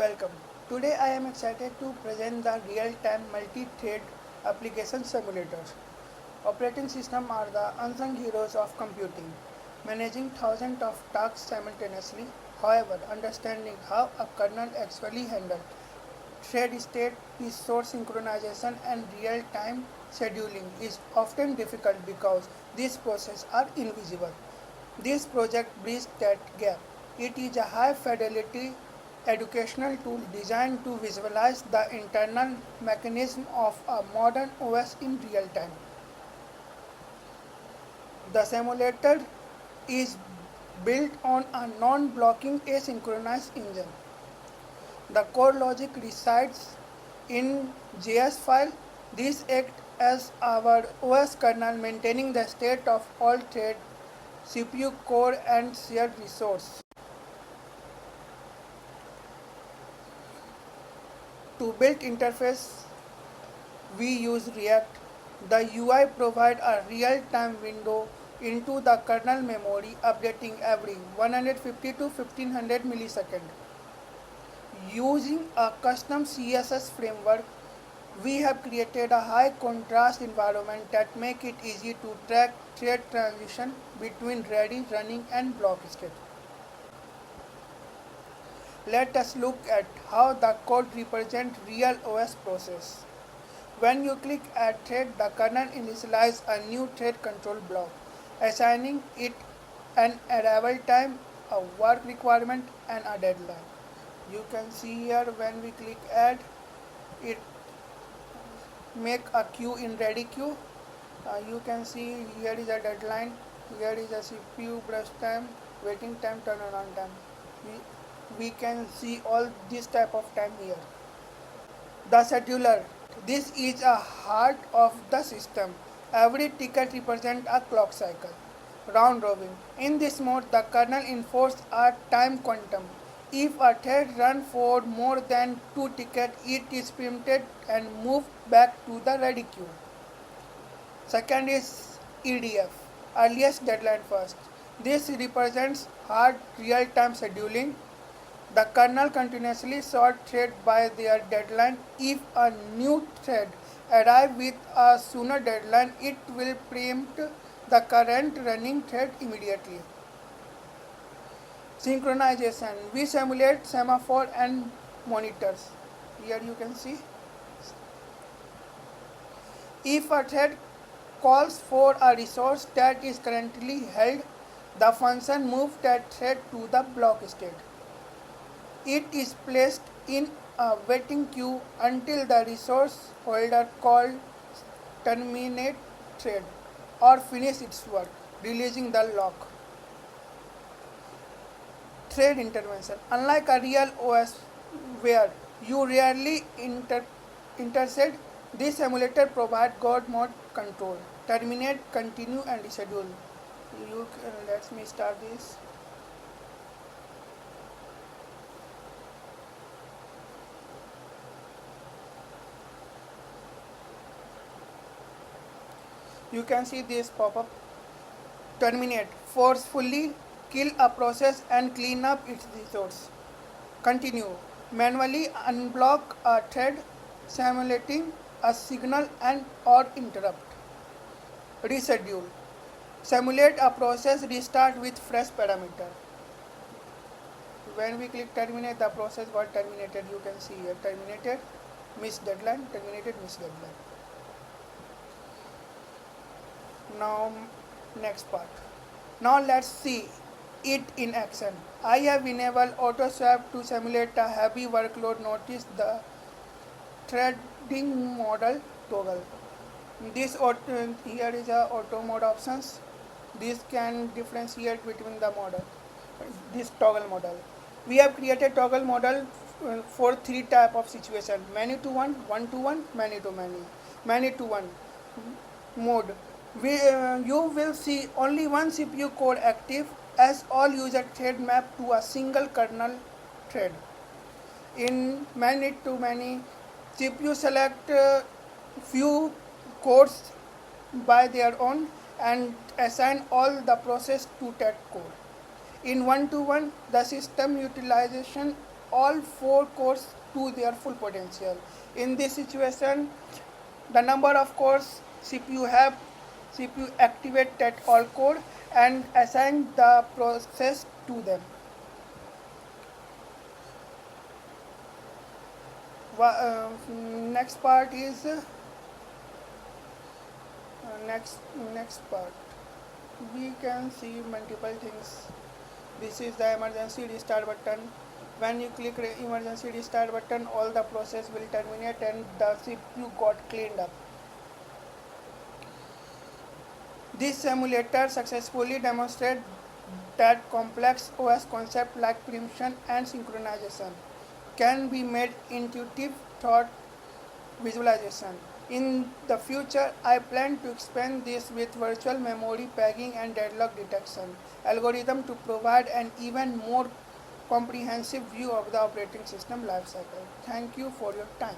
Welcome. Today I am excited to present the real-time multi-thread application simulators. Operating systems are the unsung heroes of computing, managing thousands of tasks simultaneously. However, understanding how a kernel actually handles thread state, resource synchronization, and real-time scheduling is often difficult because these processes are invisible. This project bridges that gap. It is a high-fidelity educational tool designed to visualize the internal mechanism of a modern OS in real time. The simulator is built on a non-blocking asynchronous engine. The core logic resides in JS file. This acts as our OS kernel maintaining the state of all threads, CPU core and shared resource. To build interface, we use React. The UI provides a real-time window into the kernel memory, updating every 150 to 1500 milliseconds. Using a custom CSS framework, we have created a high contrast environment that make it easy to track thread transition between ready, running and block state. Let us look at how the code represents real OS process. When you click Add Thread, the kernel initializes a new thread control block, assigning it an arrival time, a work requirement, and a deadline. You can see here when we click Add, it make a queue in ready queue. You can see here is a deadline, here is a CPU brush time, waiting time, turnaround time. We can see all this type of time here. The scheduler. This is a heart of the system. Every ticket represents a clock cycle. Round robin. In this mode, the kernel enforces a time quantum. If a thread runs for more than 2 tickets, it is preempted and moved back to the ready queue. Second is EDF, earliest deadline first. This represents hard real-time scheduling. The kernel continuously sort threads by their deadline. If a new thread arrives with a sooner deadline, it will preempt the current running thread immediately. Synchronization. We simulate semaphore and monitors. Here you can see. If a thread calls for a resource that is currently held, the function moves that thread to the block state. It is placed in a waiting queue until the resource holder called terminate thread or finish its work, releasing the lock. Thread intervention. Unlike a real OS where you rarely intersect, this simulator provides God mode control. Terminate, continue, and reschedule. Let me start this. You can see this pop-up. Terminate. Forcefully kill a process and clean up its resource. Continue. Manually unblock a thread, simulating a signal and or interrupt. Reschedule. Simulate a process restart with fresh parameter. When we click terminate, the process got terminated. You can see here terminated, missed deadline, terminated, missed deadline. Now next part. Now let's see it in action. I have enabled auto swap to simulate a heavy workload. Notice the threading model toggle. This here is a auto mode options. This can differentiate between the model. This toggle model. We have created toggle model for 3 type of situation: many to one, one to one, many to many. Many to one mode. You will see only one CPU core active as all user thread map to a single kernel thread. In many to many, CPU select few cores by their own and assign all the process to that core. In one to one, the system utilization all 4 cores to their full potential. In this situation, the number of cores CPU have, CPU activate that all core and assign the process to them. Next part is next part. We can see multiple things. This is the emergency restart button. When you click emergency restart button, all the process will terminate and the CPU got cleaned up. This simulator successfully demonstrates that complex OS concepts like preemption and synchronization can be made intuitive through visualization. In the future, I plan to expand this with virtual memory pegging and deadlock detection algorithm to provide an even more comprehensive view of the operating system lifecycle. Thank you for your time.